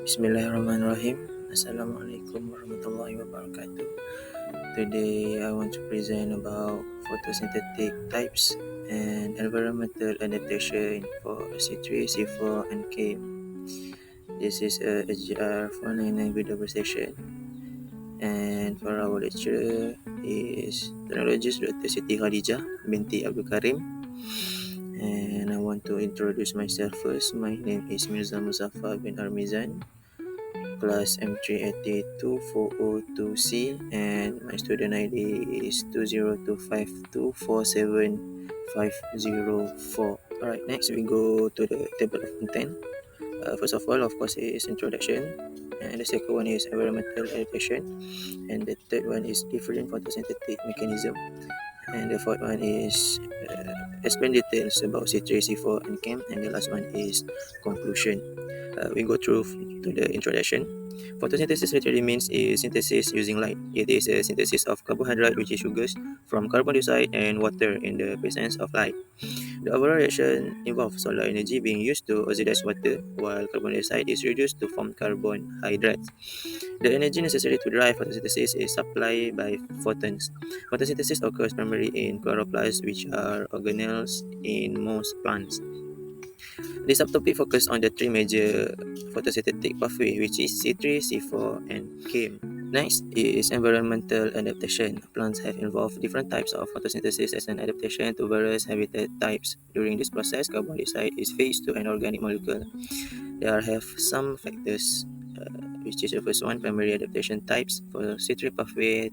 Bismillahirrahmanirrahim. Assalamualaikum warahmatullahi wabarakatuh. Today I want to present about photosynthetic types and environmental adaptation for C3, C4, and K. This is a HGR 499 video session, and for our lecturer is Technologist Dr. Siti Khadijah binti Abdul Karim. And I want to introduce myself first. My name is Mirza Muzaffar bin Armizan, class M3802402C, and my student ID is 20252475504. Alright, next we go to the table of content. First of all, of course, is introduction, and the second one is environmental adaptation, and the third one is different photosynthetic mechanism, and the fourth one is explain details about C3, C4, and CHEM, and the last one is conclusion. We go through to the introduction. Photosynthesis literally means is synthesis using light. It is a synthesis of carbohydrate, which is sugars, from carbon dioxide and water in the presence of light. The overall reaction involves solar energy being used to oxidize water, while carbon dioxide is reduced to form carbohydrates. The energy necessary to drive photosynthesis is supplied by photons. Photosynthesis occurs primarily in chloroplasts, which are organelles in most plants. This subtopic focuses on the three major photosynthetic pathways, which is C3, C4, and CHEM. Next is environmental adaptation. Plants have evolved different types of photosynthesis as an adaptation to various habitat types. During this process, carbon dioxide is fixed to an organic molecule. There have some factors, which is the first one, primary adaptation types for C3 pathway,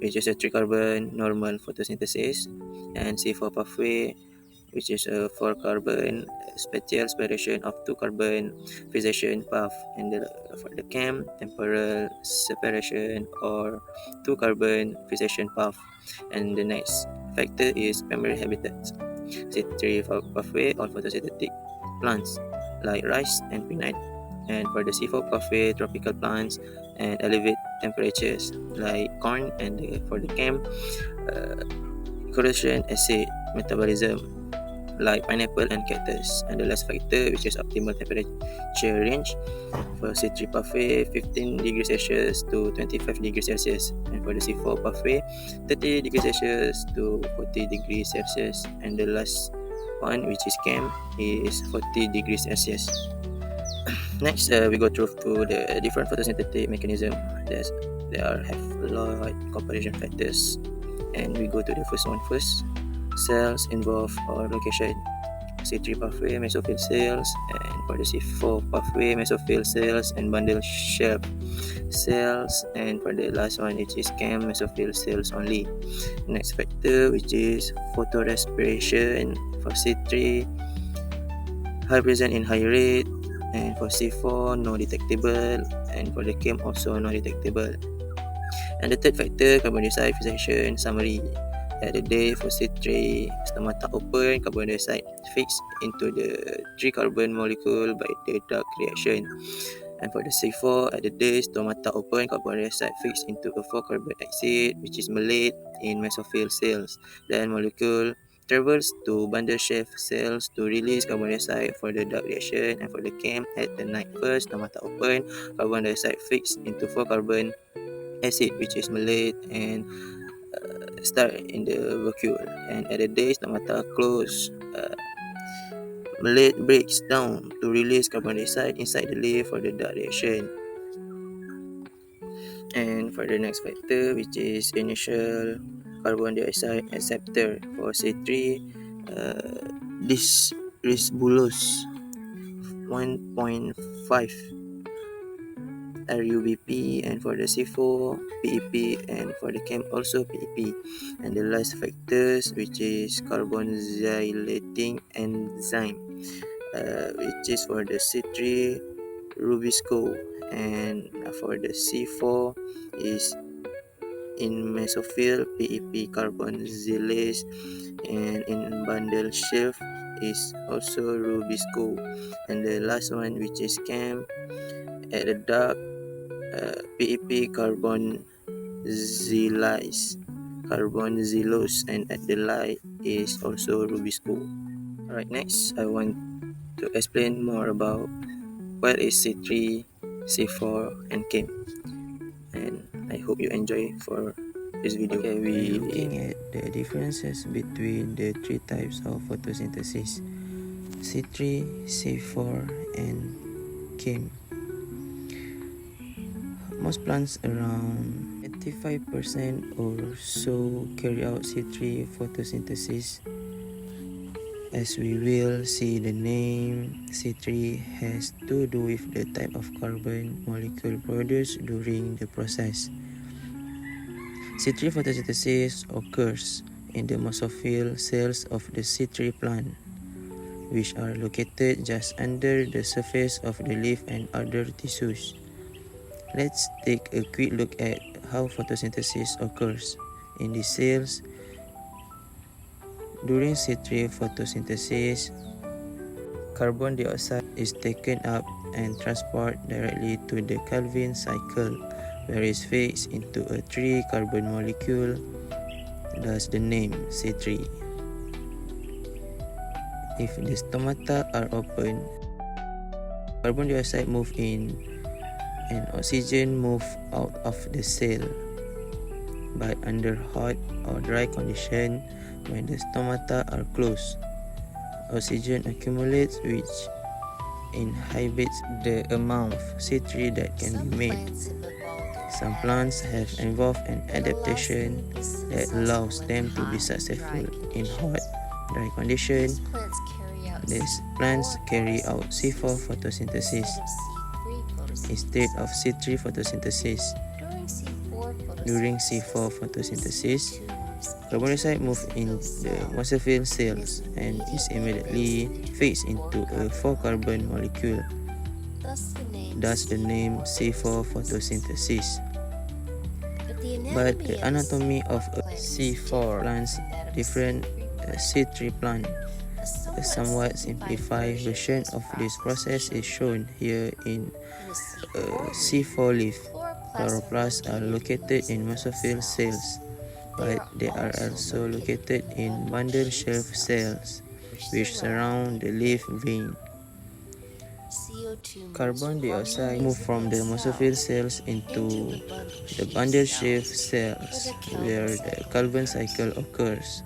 which is a 3-carbon normal photosynthesis, and C4 pathway, which is a 4-carbon spatial separation of 2-carbon fixation path, and for the CHEM, temporal separation or 2-carbon fixation path. And the next factor is primary habitats. C3 pathway or photosynthetic plants like rice and peanut, and for the C4 pathway, tropical plants and elevate temperatures like corn, and for the CHEM, corrosion acid metabolism like pineapple and cactus. And the last factor, which is optimal temperature range for C3 pathway, 15 degrees Celsius to 25 degrees Celsius, and for the C4 pathway, 30 degrees Celsius to 40 degrees Celsius, and the last one, which is CHEM, is 40 degrees Celsius. Next, we go through to the different photosynthetic mechanism. There have a lot comparison factors, and we go to the first one first. Cells involved or location. C3 pathway, mesophyll cells, and for the C4 pathway, mesophyll cells and bundle shell cells, and for the last one, which is CHEM, mesophyll cells only. Next factor, which is photorespiration. For C3, high present in high rate, and for C4, no detectable, and for the CHEM also no detectable. And the third factor, carbon dioxide fixation summary. At the day for C3, stomata open, carbon dioxide fixed into the 3-carbon molecule by the dark reaction. And for the C4, at the day, stomata open, carbon dioxide fixed into a 4-carbon acid, which is malate in mesophyll cells. Then molecule travels to bundle shell cells to release carbon dioxide for the dark reaction. And for the CHEM, at the night first, stomata open, carbon dioxide fixed into 4-carbon acid, which is malate, and start in the vacuole. And at the day, stomata close, malate breaks down to release carbon dioxide inside the leaf for the dark reaction. And for the next factor, which is initial carbon dioxide acceptor for C3, this risbulose 1.5 RUBP, and for the C4, PEP, and for the CHEM also PEP. And the last factors, which is carboxylating enzyme, which is for the C3, Rubisco, and for the C4 is in mesophyll, PEP carboxylase, and in bundle shelf is also Rubisco. And the last one, which is CHEM, at the dark, PEP carbonzylose, and at the light is also Rubisco. Alright, next I want to explain more about what is C3, C4, and chem. And I hope you enjoy for this video. Okay, we're looking at the differences between the three types of photosynthesis: C3, C4, and chem. Most plants, around 85% or so, carry out C3 photosynthesis. As we will see, the name C3 has to do with the type of carbon molecule produced during the process. C3 photosynthesis occurs in the mesophyll cells of the C3 plant, which are located just under the surface of the leaf and other tissues. Let's take a quick look at how photosynthesis occurs in these cells. During C3 photosynthesis, carbon dioxide is taken up and transported directly to the Calvin cycle, where it fades into a 3-carbon molecule, thus the name C3. If the stomata are open, carbon dioxide moves in and oxygen moves out of the cell. But under hot or dry condition, when the stomata are closed, oxygen accumulates, which inhibits the amount of C3 that can be made. Some plants have evolved an adaptation that allows them to be successful in hot, dry condition. These plants carry out C4 photosynthesis instead of C3 photosynthesis. During C4 photosynthesis, carbon dioxide moves in the mesophyll cells and is immediately fades into a 4-carbon molecule, thus the name C4 photosynthesis. But the anatomy of a C4 plant is different a C3 plant. A somewhat simplified version of this process is shown here in a C4 leaf. Chloroplasts are located in mesophyll cells, but they are also located in bundle shelf cells, which surround the leaf vein. Carbon dioxide moves from the mesophyll cells into the bundle shelf cells, where the Calvin cycle occurs.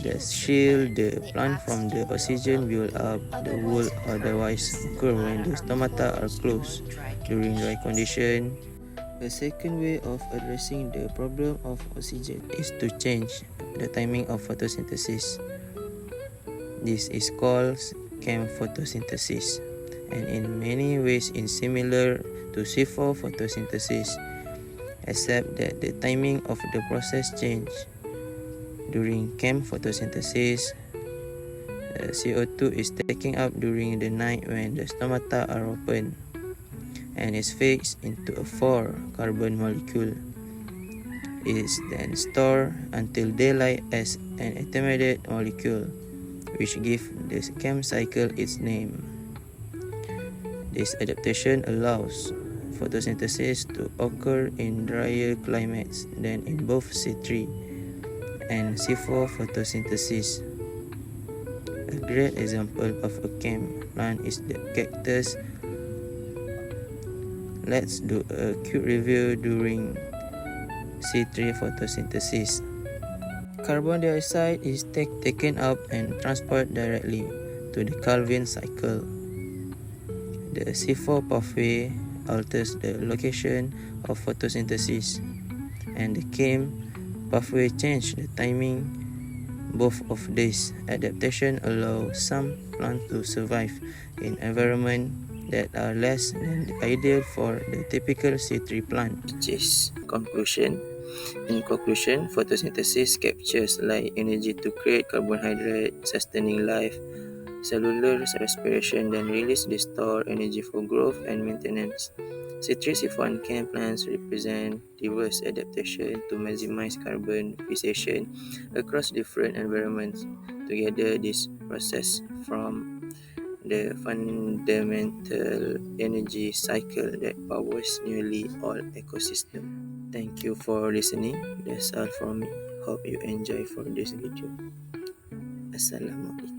Thus shield the plant from the oxygen build-up that would otherwise occur when the stomata are closed during dry condition. A second way of addressing the problem of oxygen is to change the timing of photosynthesis. This is called chem photosynthesis, and in many ways is similar to C4 photosynthesis, except that the timing of the process changes. During chem photosynthesis, CO2 is taken up during the night when the stomata are open, and is fixed into a 4-carbon molecule. It is then stored until daylight as an intermediate molecule, which gives the chem cycle its name. This adaptation allows photosynthesis to occur in drier climates than in both C3 and C4 photosynthesis. A great example of a chem plant is the cactus. Let's do a quick review during C3 photosynthesis. Carbon dioxide is taken up and transported directly to the Calvin cycle. The C4 pathway alters the location of photosynthesis, and the chem pathway changes the timing. Both of these adaptations allow some plants to survive in environments that are less than ideal for the typical C3 plant. Conclusion. In conclusion, photosynthesis captures light energy to create carbohydrate, sustaining life, cellular respiration, then release the stored energy for growth and maintenance. C3, C4, and chem plants represent diverse adaptations to maximize carbon fixation across different environments. Together, this process from the fundamental energy cycle that powers nearly all ecosystems. Thank you for listening. That's all from me. Hope you enjoy for this video. Assalamualaikum.